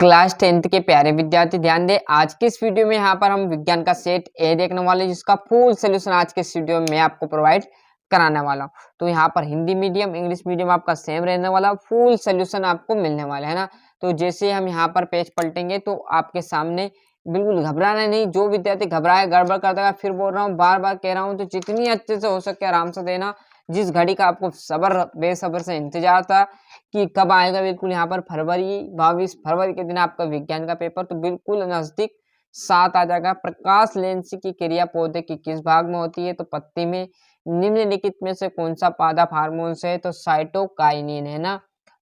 Class 10th के प्यारे विद्यार्थी ध्यान दें। आज के इस वीडियो में यहाँ पर हम विज्ञान का सेट ए देखने वाले, जिसका फुल सोल्यूशन आज के इस वीडियो में मैं आपको प्रोवाइड कराने वाला हूँ। तो यहाँ पर हिंदी मीडियम इंग्लिश मीडियम आपका सेम रहने वाला, फुल सोल्यूशन आपको मिलने वाला है ना। तो जैसे हम यहाँ पर पेज पलटेंगे तो आपके सामने, बिल्कुल घबराना नहीं। जो विद्यार्थी घबराए गड़बड़ कर देगा, फिर बोल रहा हूँ, बार बार कह रहा हूँ, तो जितनी अच्छे से हो सके आराम से देना। जिस घड़ी का आपको बेसब्र से इंतजार था कि कब आएगा, बिल्कुल यहाँ पर 22 फरवरी के दिन आपका विज्ञान का पेपर, तो बिल्कुल नजदीक साथ आ जाएगा। प्रकाश लेंस की क्रिया पौधे की किस भाग में होती है? तो पत्ती में। निम्नलिखित में से कौन सा पादप हार्मोन से है? तो साइटोकाइनिन है ना।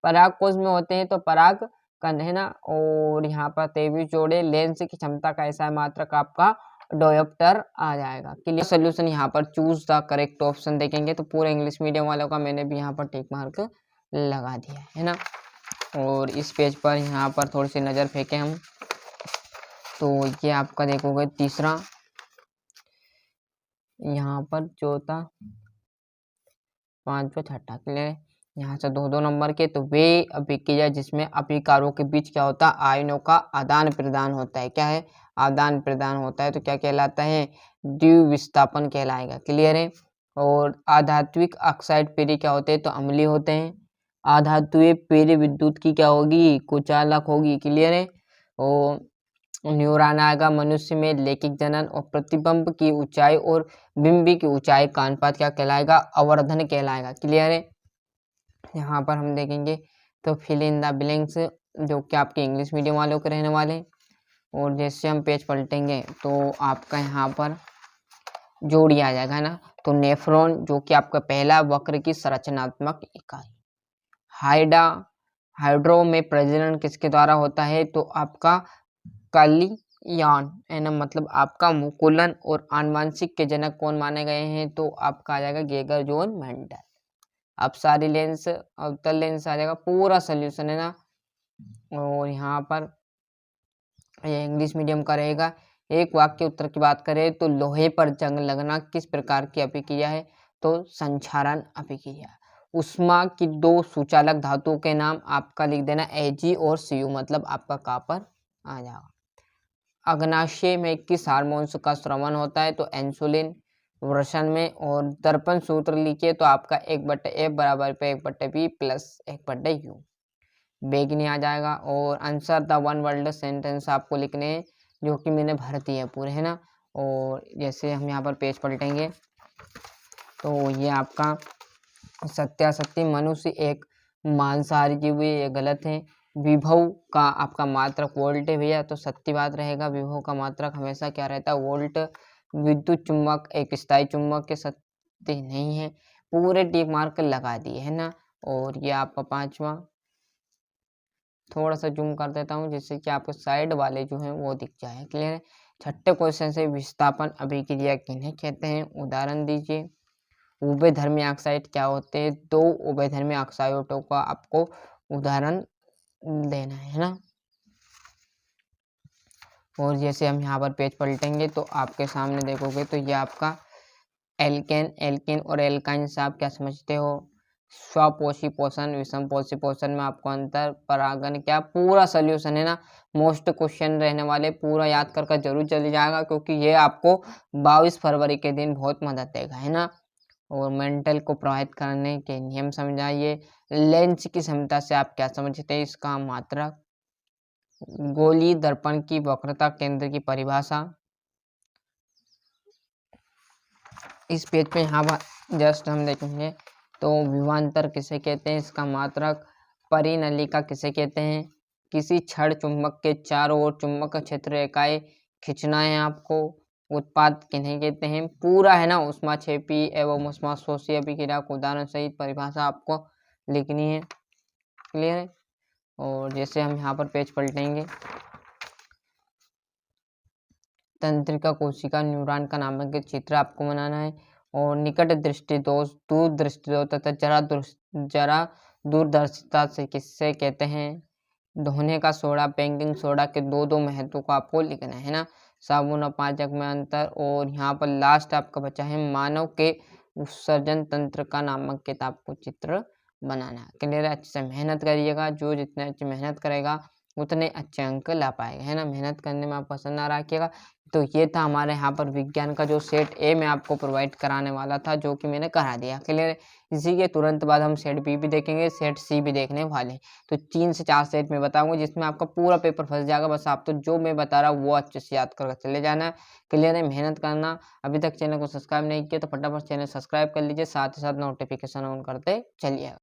परागकोश में होते हैं तो पराग कण है ना। और यहाँ पर 23 जोड़े। लेंस की क्षमता का ऐसा मात्रक आपका डायोप्टर आ जाएगा। क्लियर। सोल्यूशन यहाँ पर चूज द करेक्ट ऑप्शन देखेंगे तो पूरे इंग्लिश मीडियम वालों का मैंने भी यहाँ पर टिक मार्क लगा दिया है ना। और इस पेज पर यहाँ पर थोड़ी सी नज़र फेंके हम, तो ये आपका देखोगे तीसरा, यहाँ पर चौथा, पांचवा, छठा। क्लियर। यहाँ से 2-2 नंबर के। तो वे अभिक्रिया जिसमें अभिकारों के बीच क्या होता है? आयनों का आदान प्रदान होता है। क्या है? आदान प्रदान होता है। तो क्या कहलाता है? द्विविस्थापन कहलाएगा। क्लियर है। और आधात्विक ऑक्साइड पेरी क्या होते हैं? तो अम्लीय होते हैं। आधात्वीय पेरी विद्युत की क्या होगी? कुचालक होगी। क्लियर है। और न्यूरॉन आएगा मनुष्य में। लैंगिक जनन और प्रतिबिंब की ऊंचाई और बिंबी की ऊंचाई का अनुपात क्या कहलाएगा? अवर्धन कहलाएगा। क्लियर है। यहाँ पर हम देखेंगे तो फिल इन द ब्लैंक्स, जो कि आपके इंग्लिश मीडियम वालों के रहने वाले। और जैसे हम पेज पलटेंगे तो आपका यहाँ पर जोड़ी आ जाएगा ना। तो नेफ्रॉन, जो कि आपका पहला वक्र की संरचनात्मक इकाई। हाइड्रो में प्रजनन किसके द्वारा होता है? तो आपका कलियान है ना, मतलब आपका मुकुलन। और आनुवंशिक के जनक कौन माने गए हैं? तो आपका आ जाएगा गेगर जोन मेंडल। अब सारी लेंस, अवतल लेंस आ जाएगा, पूरा सोल्यूशन है ना। और यहाँ पर ये इंग्लिश मीडियम का रहेगा। एक वाक्य उत्तर की बात करें तो लोहे पर जंग लगना किस प्रकार की अभिक्रिया है? तो संक्षारण अभिक्रिया। उष्मा की 2 सुचालक धातुओं के नाम आपका लिख देना, Ag और Cu, मतलब आपका कॉपर आ जाएगा। अग्नाशय में किस हार्मोन का स्रवण होता है? तो इंसुलिन। वृषण में। और दर्पण सूत्र लिखिए तो आपका 1/F बराबर पे 1/B प्लस 1/U। बेगनी आ जाएगा। और answer the one world sentence आपको लिखने हैं, जो कि मैंने भर दिए पूरे, है ना। और जैसे हम यहाँ पर पेज पलटेंगे तो ये आपका सत्यासत्य, मनुष्य एक मांसाहारी जीव है, ये गलत है। विभव का आपका मात्रक वोल्ट है भैया, तो सत्य बात रहेगा। विभव का मात्रक हमेशा क्या रहता है? वोल्ट। विद्युत चुम्बक एक स्थायी चुम्बक के, सत्य नहीं है। पूरे टिक मार्क लगा दिए, है ना। और ये आपका पांचवा, थोड़ा सा जूम कर देता हूँ जिससे कि आपके साइड वाले जो हैं वो दिख जाए। क्लियर है। छठे क्वेश्चन से विस्थापन अभिक्रिया किन्हें कहते हैं? उदाहरण दीजिए। उभयधर्मी ऑक्साइड क्या होते हैं? 2 उभयधर्मी ऑक्साइडों का आपको उदाहरण देना है ना। और जैसे हम यहाँ पर पेज पलटेंगे तो आपके सामने देखोगे तो ये आपका एल्केन और एल्काइन से आप क्या समझते हो? स्वपोषी पोषण, विषम पोषी पोषण में आपको अंतर, परागण, क्या पूरा सोल्यूशन है ना। मोस्ट क्वेश्चन रहने वाले, पूरा याद कर जरूर चली जाएगा, क्योंकि ये आपको 22 फरवरी के दिन बहुत मदद देगा, है ना। और मेंटल को प्रभावित करने के नियम समझाइए। लेंस की क्षमता से आप क्या समझते हैं? इसका मात्रक। गोली दर्पण की वक्रता केंद्र की परिभाषा। इस पेज पे यहाँ पर जस्ट हम देखेंगे तो विभवांतर किसे कहते हैं? इसका मात्रक। परिनलिका किसे कहते हैं? किसी छड़ चुंबक के चारों ओर चुंबक क्षेत्र इकाई खींचना है आपको। उत्पाद किन्हें कहते हैं? पूरा है ना। ऊष्माक्षेपी एवं ऊष्माशोषी अभिक्रिया को उदाहरण सहित परिभाषा आपको लिखनी है। क्लियर है। और जैसे हम यहाँ पर पेज पलटेंगे, तंत्रिका कोशिका न्यूरॉन का नामक चित्र आपको बनाना है। और निकट दृष्टि दोष, दूर दृष्टि दोष तथा जरा दूरदर्शिता से किससे कहते हैं? धोने का सोडा, बेकिंग सोडा के 2 महत्व को आपको लिखना है ना। साबुन और पाचक में अंतर। और यहाँ पर लास्ट आपका बचा है मानव के उत्सर्जन तंत्र का नामक किताब को चित्र बनाना है। क्लियर है। अच्छे से मेहनत करिएगा। जो जितने अच्छी मेहनत करेगा उतने अच्छे अंक ला पाएगा, है ना। मेहनत करने में आप पसंद ना रखिएगा। तो ये था हमारे यहाँ पर विज्ञान का जो सेट ए मैं आपको प्रोवाइड कराने वाला था, जो कि मैंने करा दिया। क्लियर है। इसी के तुरंत बाद हम सेट बी भी देखेंगे, सेट सी भी देखने वाले हैं। तो 3 से 4 सेट में बताऊंगा, जिसमें आपका पूरा पेपर फंस जाएगा। बस आप तो जो मैं बता रहा हूँ वो अच्छे से याद करके चले जाना। क्लियर है। मेहनत करना। अभी तक चैनल को सब्सक्राइब नहीं किया तो फटाफट चैनल सब्सक्राइब कर लीजिए, साथ ही साथ नोटिफिकेशन ऑन करते चलिए।